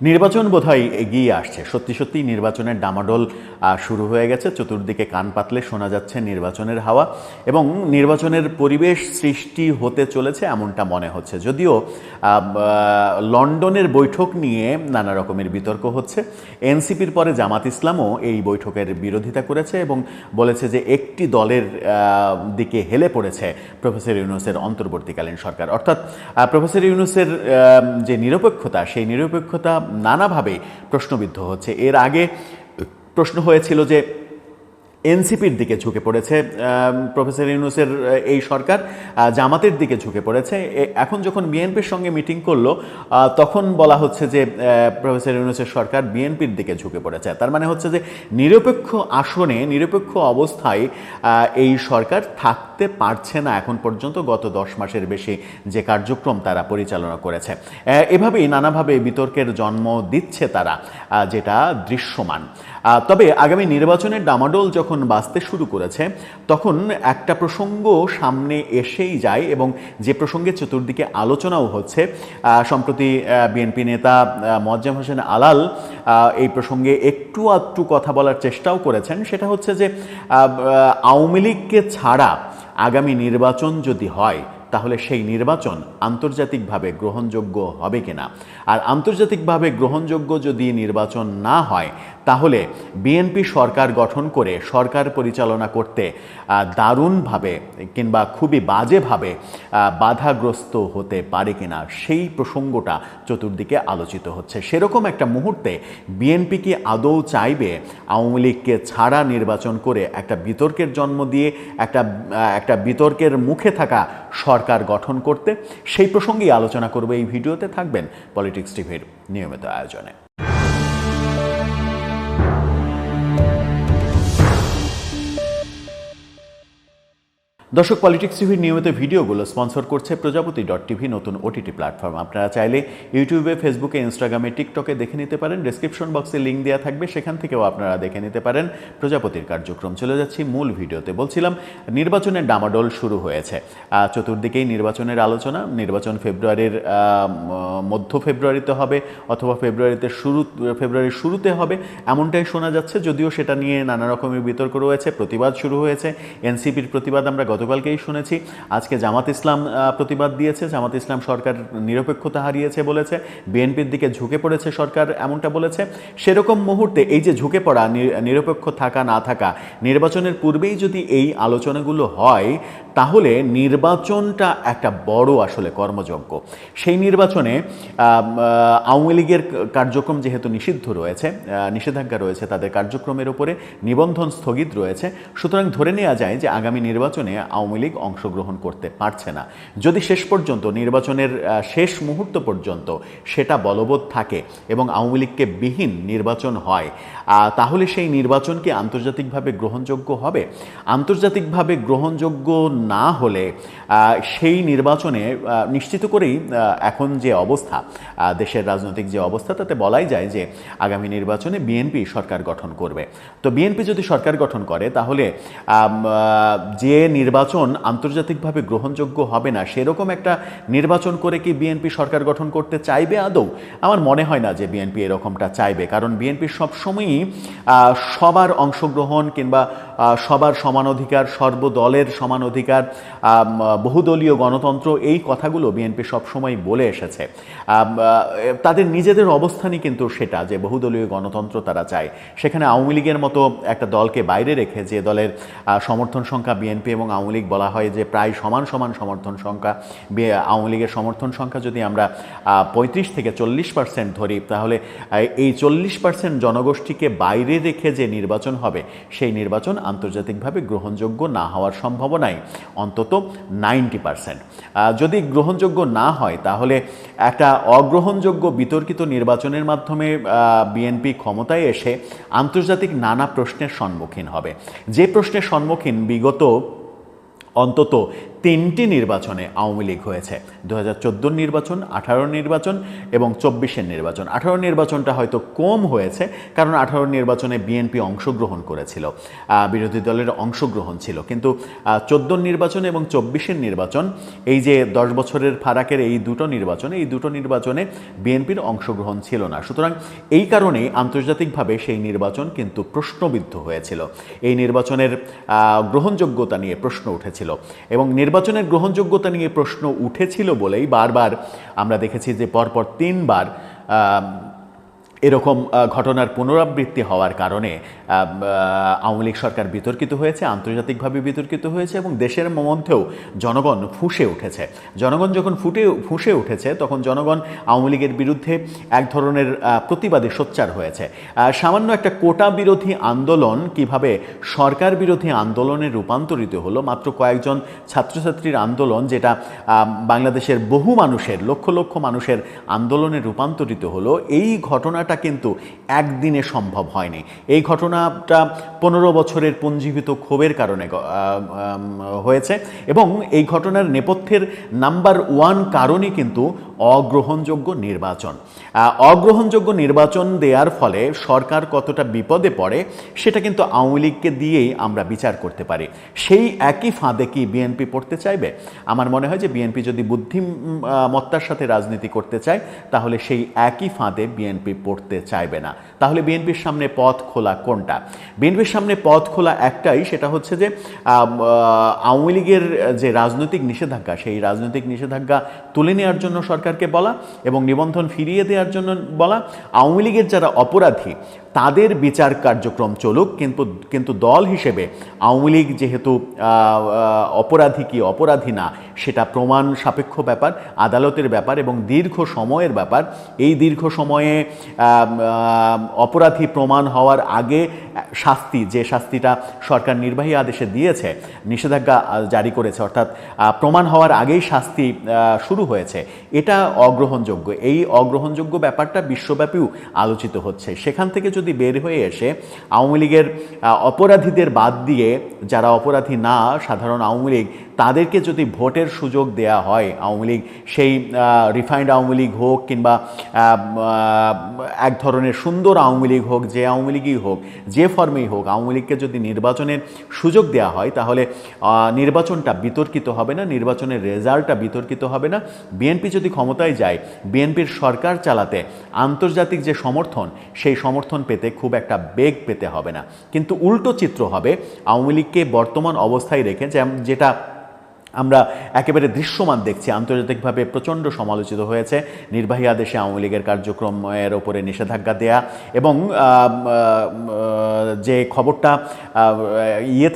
নির্বাচন বোধহয় এগিয়ে আসছে। সত্যি সত্যি নির্বাচনের ডামাডোল শুরু হয়ে গেছে। চতুর্দিকে কান পাতলে শোনা যাচ্ছে নির্বাচনের হাওয়া এবং নির্বাচনের পরিবেশ সৃষ্টি হতে চলেছে এমনটা মনে হচ্ছে। যদিও লন্ডনের বৈঠক নিয়ে নানা রকমের বিতর্ক হচ্ছে। এনসিপির পরে জামাত ইসলামও এই বৈঠকের বিরোধিতা করেছে এবং বলেছে যে একটি দলের দিকে হেলে পড়েছে প্রফেসর ইউনূসের অন্তর্বর্তীকালীন সরকার। অর্থাৎ প্রফেসর ইউনূসের যে নিরপেক্ষতা, সেই নিরপেক্ষতা নানাভাবে প্রশ্নবিদ্ধ হচ্ছে। এর আগে প্রশ্ন হয়েছিল যে এনসিপির দিকে ঝুঁকে পড়েছে প্রফেসর ইউনূসের এই সরকার, জামাতের দিকে ঝুঁকে পড়েছে। এখন যখন বিএনপির সঙ্গে মিটিং করলো তখন বলা হচ্ছে যে প্রফেসর ইউনূসের সরকার বিএনপির দিকে ঝুঁকে পড়েছে। তার মানে হচ্ছে যে নিরপেক্ষ আসনে, নিরপেক্ষ অবস্থায় এই সরকার থাকতে পারছে না এখন পর্যন্ত, গত 10 মাসের বেশি যে কার্যক্রম তারা পরিচালনা করেছে। এভাবেই নানাভাবে বিতর্কের জন্ম দিচ্ছে তারা, যেটা দৃশ্যমান। তবে আগামী নির্বাচনের ডামাডোল যখন বাজতে শুরু করেছে তখন একটা প্রসঙ্গ সামনে এসেই যায় এবং যে প্রসঙ্গে চতুর্দিকে আলোচনাও হচ্ছে। সম্প্রতি বিএনপি নেতা মোয়াজ্জেম হোসেন আলাল এই প্রসঙ্গে একটু আধটু কথা বলার চেষ্টাও করেছেন। সেটা হচ্ছে যে আওয়ামী লীগকে ছাড়া আগামী নির্বাচন যদি হয় তাহলে সেই নির্বাচন আন্তর্জাতিকভাবে গ্রহণযোগ্য হবে কিনা, আর আন্তর্জাতিকভাবে গ্রহণযোগ্য যদি নির্বাচন না হয় তাহলে বিএনপি সরকার গঠন করে সরকার পরিচালনা করতে দারুণভাবে কিংবা খুবই বাজেভাবে বাধাগ্রস্ত হতে পারে কিনা, সেই প্রসঙ্গটা চতুর্দিকে আলোচিত হচ্ছে। সেরকম একটা মুহূর্তে বিএনপি কি আদৌ চাইবে আওয়ামী লীগকে ছাড়া নির্বাচন করে একটা বিতর্কের জন্ম দিয়ে একটা বিতর্কের মুখে থাকা সরকার গঠন করতে? সেই প্রসঙ্গেই আলোচনা করবে এই ভিডিওতে। থাকবেন পলিটিক্স টিভির নিয়মিত আয়োজনে। দর্শক, পলিটিক্স টিভির নিয়মিত ভিডিওগুলো স্পন্সর করছে প্রজাপতি.টিভি, নতুন ওটিটি প্ল্যাটফর্ম। আপনারা চাইলে ইউটিউবে, ফেসবুকে, ইনস্টাগ্রামে, টিকটকে দেখে নিতে পারেন। ডেসক্রিপশন বক্সে লিঙ্ক দেওয়া থাকবে, সেখান থেকেও আপনারা দেখে নিতে পারেন প্রজাপতির কার্যক্রম। চলে যাচ্ছি মূল ভিডিওতে। বলছিলাম নির্বাচনের ডামাডোল শুরু হয়েছে, চতুর্দিকেই নির্বাচনের আলোচনা। নির্বাচন ফেব্রুয়ারির মধ্য ফেব্রুয়ারিতে হবে অথবা ফেব্রুয়ারির শুরুতে হবে এমনটাই শোনা যাচ্ছে, যদিও সেটা নিয়ে নানা রকমের বিতর্ক রয়েছে। প্রতিবাদ শুরু হয়েছে। এনসিপির প্রতিবাদ আমরা গতকালকেই শুনেছি। আজকে জামাত ইসলাম প্রতিবাদ দিয়েছে। জামাত ইসলাম সরকার নিরপেক্ষতা হারিয়েছে বলেছে, বিএনপির দিকে ঝুঁকে পড়েছে সরকার এমনটা বলেছে। সেরকম মুহূর্তে এই যে ঝুঁকে পড়া, নিরপেক্ষ থাকা না থাকা, নির্বাচনের পূর্বেই যদি এই আলোচনাগুলো হয় তাহলে নির্বাচনটা একটা বড় আসলে কর্মযজ্ঞ। সেই নির্বাচনে আওয়ামী লীগের কার্যক্রম যেহেতু নিষিদ্ধ রয়েছে, নিষেধাজ্ঞা রয়েছে তাদের কার্যক্রমের উপরে, নিবন্ধন স্থগিত রয়েছে, সুতরাং ধরে নেওয়া যায় যে আগামী নির্বাচনে আওয়ামী লীগ অংশগ্রহণ করতে পারছে না। যদি শেষ পর্যন্ত, নির্বাচনের শেষ মুহূর্ত পর্যন্ত সেটা বলবৎ থাকে এবং আওয়ামী লীগকে বিহীন নির্বাচন হয়, তাহলে সেই নির্বাচন কি আন্তর্জাতিকভাবে গ্রহণযোগ্য হবে? আন্তর্জাতিকভাবে গ্রহণযোগ্য না হলে সেই নির্বাচনে নিশ্চিত করেই এখন যে অবস্থা, দেশের রাজনৈতিক যে অবস্থা, তাতে বলাই যায় যে আগামী নির্বাচনে বিএনপি সরকার গঠন করবে। তো বিএনপি যদি সরকার গঠন করে তাহলে যে নির্বাচন আন্তর্জাতিকভাবে গ্রহণযোগ্য হবে না, সেরকম একটা নির্বাচন করে কি বিএনপি সরকার গঠন করতে চাইবে আদৌ? আমার মনে হয় না যে বিএনপি এরকমটা চাইবে, কারণ বিএনপি সবসময়ই সবার অংশগ্রহণ কিংবা সবার সমান অধিকার, সর্বদলের সমান অধিকার, বহুদলীয় গণতন্ত্র, এই কথাগুলো বিএনপি সবসময় বলে এসেছে। তাদের নিজেদের অবস্থানই কিন্তু সেটা, যে বহুদলীয় গণতন্ত্র তারা চায়। সেখানে আওয়ামী লীগের মতো একটা দলকে বাইরে রেখে, যে দলের সমর্থন সংখ্যা বিএনপি এবং আওয়ামী লীগ বলা হয় যে প্রায় সমান সমান সমর্থন সংখ্যা, আওয়ামী লীগের সমর্থন সংখ্যা যদি আমরা 35 থেকে 40% ধরি, তাহলে এই 40% জনগোষ্ঠীকে বাইরে রেখে যে নির্বাচন হবে, সেই নির্বাচন আন্তর্জাতিকভাবে গ্রহণযোগ্য না হওয়ার সম্ভাবনাই অন্তত 90%। যদি গ্রহণযোগ্য না হয় তাহলে একটা অগ্রহণযোগ্য বিতর্কিত নির্বাচনের মাধ্যমে বিএনপি ক্ষমতায় এসে আন্তর্জাতিক নানা প্রশ্নের সম্মুখীন হবে। যে প্রশ্নের সম্মুখীন বিগত অন্তত তিনটি নির্বাচনে আওয়ামী লীগ হয়েছে, 2014 নির্বাচন, 18 নির্বাচন এবং 24-এর নির্বাচন। 18 নির্বাচনটা হয়তো কম হয়েছে, কারণ 18 নির্বাচনে বিএনপি অংশগ্রহণ করেছিল, বিরোধী দলের অংশগ্রহণ ছিল, কিন্তু 14 নির্বাচন এবং 24-এর নির্বাচন, এই যে 10 বছরের ফারাকের এই দুটো নির্বাচনে বিএনপির অংশগ্রহণ ছিল না। সুতরাং এই কারণেই আন্তর্জাতিকভাবে সেই নির্বাচন কিন্তু প্রশ্নবিদ্ধ হয়েছিল। এই নির্বাচনের গ্রহণযোগ্যতা নিয়ে প্রশ্ন উঠেছিল, এবং নির্বাচনের গ্রহণযোগ্যতা নিয়ে প্রশ্ন উঠেছিল বলেই বারবার আমরা দেখেছি যে পরপর 3 বার এরকম ঘটনার পুনরাবৃত্তি হওয়ার কারণে আওয়ামী লীগ সরকার বিতর্কিত হয়েছে, আন্তর্জাতিকভাবে বিতর্কিত হয়েছে, এবং দেশের মধ্যেও জনগণ ফুঁসে উঠেছে। জনগণ যখন ফুঁসে উঠেছে, তখন জনগণ আওয়ামী লীগের বিরুদ্ধে এক ধরনের প্রতিবাদে সোচ্চার হয়েছে। সামান্য একটা কোটা বিরোধী আন্দোলন কিভাবে সরকার বিরোধী আন্দোলনে রূপান্তরিত হলো, মাত্র কয়েকজন ছাত্রছাত্রীর আন্দোলন, যেটা বাংলাদেশের বহু মানুষের, লক্ষ লক্ষ মানুষের আন্দোলনে রূপান্তরিত হলো, এই ঘটনাটা কিন্তু একদিনে সম্ভব হয়নি। এই ঘটনাটা 15 বছরের পুঞ্জীভূত ক্ষোভের কারণে হয়েছে, এবং এই ঘটনার নেপথ্যের নাম্বার 1 কারণই কিন্তু অগ্রহণযোগ্য নির্বাচন। অগ্রহণযোগ্য নির্বাচন দেওয়ার ফলে সরকার কতটা বিপদে পড়ে সেটা কিন্তু আওয়ামী লীগকে দিয়েই আমরা বিচার করতে পারি। সেই একই ফাঁদে কি বিএনপি পড়তে চাইবে? আমার মনে হয় যে বিএনপি যদি বুদ্ধিমত্তার সাথে রাজনীতি করতে চায়, তাহলে সেই একই ফাঁদে বিএনপি পড়তে চাইবে না। তাহলে বিএনপির সামনে পথ খোলা কোনটা? বিএনপির সামনে পথ খোলা একটাই, সেটা হচ্ছে যে আওয়ামী লীগের যে রাজনৈতিক নিষেধাজ্ঞা, সেই রাজনৈতিক নিষেধাজ্ঞা তুলে নেওয়ার জন্য সরকারকে বলা এবং নিবন্ধন ফিরিয়ে দেওয়ার জন্য বলা। আওয়ামী লীগের যারা অপরাধী তাদের বিচার কার্যক্রম চলুক, কিন্তু দল হিসেবে আওয়ামী লীগ যেহেতু অপরাধী কি অপরাধী না সেটা প্রমাণ সাপেক্ষ ব্যাপার, আদালতের ব্যাপার এবং দীর্ঘ সময়ের ব্যাপার। এই দীর্ঘ সময়ে অপরাধী প্রমাণ হওয়ার আগে যে শাস্তিটা সরকার নির্বাহী আদেশে দিয়েছে, নিষেধাজ্ঞা জারি করেছে, অর্থাৎ প্রমাণ হওয়ার আগেই শাস্তি শুরু হয়েছে, এটা অগ্রহণযোগ্য। এই অগ্রহণযোগ্য ব্যাপারটা বিশ্বব্যাপীও আলোচিত হচ্ছে। সেখান থেকে যদি বের হয়ে এসে আওয়ামী লীগের অপরাধীদের বাদ দিয়ে যারা অপরাধী না, সাধারণ আওয়ামী লীগ, তাদেরকে যদি ভোটের সুযোগ দেয়া হয়, আওয়ামী লীগ সেই রিফাইন্ড আওয়ামী লীগ হোক কিংবা এক ধরনের সুন্দর আওয়ামী লীগ হোক, যে আওয়ামী লীগই হোক, যে ফর্মেই হোক, আওয়ামী লীগকে যদি নির্বাচনের সুযোগ দেওয়া হয়, তাহলে নির্বাচনটা বিতর্কিত হবে না, নির্বাচনের রেজাল্টটা বিতর্কিত হবে না। বিএনপি যদি ক্ষমতায় যায়, বিএনপির সরকার চালাতে আন্তর্জাতিক যে সমর্থন, সেই সমর্থন পেতে খুব একটা বেগ পেতে হবে না। কিন্তু উল্টো চিত্র হবে, আওয়ামী লীগকে বর্তমান অবস্থায় রেখে, যেটা আমরা একেবারে দৃশ্যমান দেখছি, আন্তর্জাতিকভাবে প্রচণ্ড সমালোচিত হয়েছে নির্বাহী আদেশে আওয়ামী লীগের কার্যক্রমের ওপরে নিষেধাজ্ঞা দেয়া, এবং যে খবরটা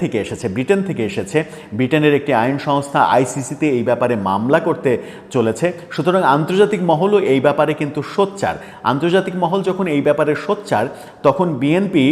থেকে এসেছে, ব্রিটেন থেকে এসেছে, ব্রিটেনের একটি আইন সংস্থা আইসিসিতে এই ব্যাপারে মামলা করতে চলেছে। সুতরাং আন্তর্জাতিক মহলও এই ব্যাপারে কিন্তু সোচ্চার। আন্তর্জাতিক মহল যখন এই ব্যাপারে সোচ্চার, তখন বিএনপি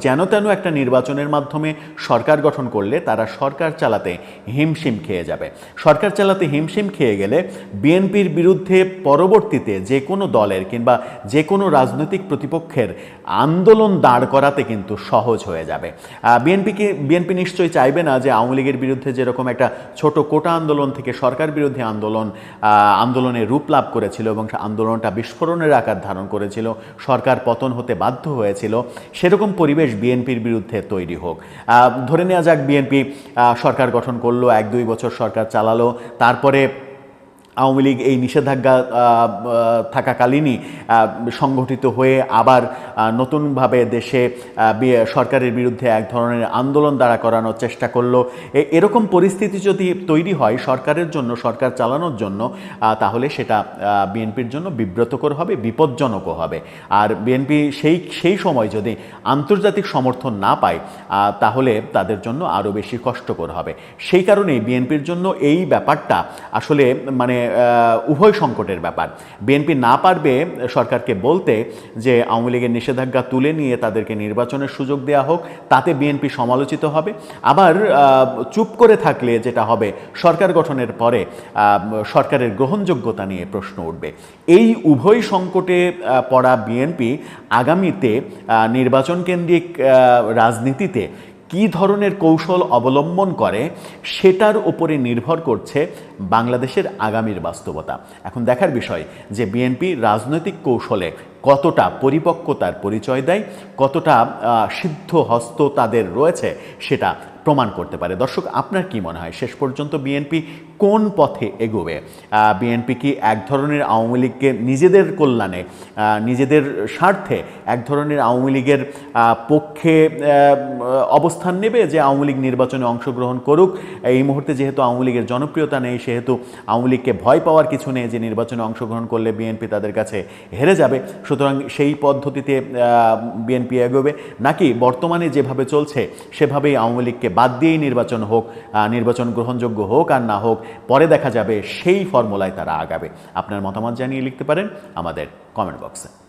যেন তেন একটা নির্বাচনের মাধ্যমে সরকার গঠন করলে তারা সরকার চালাতে হিমশিম খেয়ে যাবে। সরকার চালাতে হিমশিম খেয়ে গেলে বিএনপির বিরুদ্ধে পরবর্তীতে যে কোনো দলের কিংবা যে কোনো রাজনৈতিক প্রতিপক্ষের আন্দোলন দাঁড় করাতে কিন্তু সহজ হয়ে যাবে। বিএনপি নিশ্চয়ই চাইবে না যে আওয়ামী লীগের বিরুদ্ধে যেরকম একটা ছোট কোটা আন্দোলন থেকে সরকার বিরোধী আন্দোলনে রূপ লাভ করেছিল এবং আন্দোলনটা বিস্ফোরণের আকার ধারণ করেছিল, সরকার পতন হতে বাধ্য হয়েছিল, সেরকম পরিবেশ বিএনপির বিরুদ্ধে তৈরি হোক। ধরে নেওয়া যাক বিএনপি সরকার গঠন করলো, 1-2 বছর সরকার চালালো, তারপরে আওয়ামী লীগ এই নিষেধাজ্ঞা থাকাকালীনই সংগঠিত হয়ে আবার নতুনভাবে দেশে সরকারের বিরুদ্ধে এক ধরনের আন্দোলন দাঁড়া করানোর চেষ্টা করলো। এরকম পরিস্থিতি যদি তৈরি হয় সরকারের জন্য, সরকার চালানোর জন্য, তাহলে সেটা বিএনপির জন্য বিব্রতকর হবে, বিপজ্জনকও হবে। আর বিএনপি সেই সময় যদি আন্তর্জাতিক সমর্থন না পায়, তাহলে তাদের জন্য আরও বেশি কষ্টকর হবে। সেই কারণেই বিএনপির জন্য এই ব্যাপারটা আসলে উভয় সংকটের ব্যাপার। বিএনপি না পারবে সরকারকে বলতে যে আওয়ামী লীগের নিষেধাজ্ঞা তুলে নিয়ে তাদেরকে নির্বাচনের সুযোগ দেওয়া হোক, তাতে বিএনপি সমালোচিত হবে। আবার চুপ করে থাকলে যেটা হবে, সরকার গঠনের পরে সরকারের গ্রহণযোগ্যতা নিয়ে প্রশ্ন উঠবে। এই উভয় সংকটে পড়া বিএনপি আগামীতে নির্বাচন কেন্দ্রিক রাজনীতিতে কী ধরনের কৌশল অবলম্বন করে সেটার উপরে নির্ভর করছে বাংলাদেশের আগামীর বাস্তবতা। এখন দেখার বিষয় যে বিএনপি রাজনৈতিক কৌশলে কতটা পরিপক্কতার পরিচয় দেয়, কতটা সিদ্ধ হস্ত তাদের রয়েছে সেটা প্রমাণ করতে পারে। দর্শক, আপনার কি মনে হয় শেষ পর্যন্ত বিএনপি কোন পথে এগোবে? বিএনপি কি এক ধরনের আওয়ামী লীগকে নিজেদের কল্যাণে, নিজেদের স্বার্থে এক ধরনের আওয়ামী লীগের পক্ষে অবস্থান নেবে যে আওয়ামী লীগ নির্বাচনে অংশগ্রহণ করুক? এই মুহূর্তে যেহেতু আওয়ামী লীগের জনপ্রিয়তা নেই, সেহেতু আওয়ামী লীগকে ভয় পাওয়ার কিছু নেই যে নির্বাচনে অংশগ্রহণ করলে বিএনপি তাদের কাছে হেরে যাবে, সুতরাং সেই পদ্ধতিতে বিএনপি এগোবে, নাকি বর্তমানে যেভাবে চলছে সেভাবেই আওয়ামী লীগকে বাদ দিয়েই নির্বাচন হোক, নির্বাচন গ্রহণযোগ্য হোক আর না হোক পরে দেখা যাবে, সেই ফর্মুলায় তারা আগাবে? আপনার মতামত জানিয়ে লিখতে পারেন আমাদের কমেন্ট বক্সে।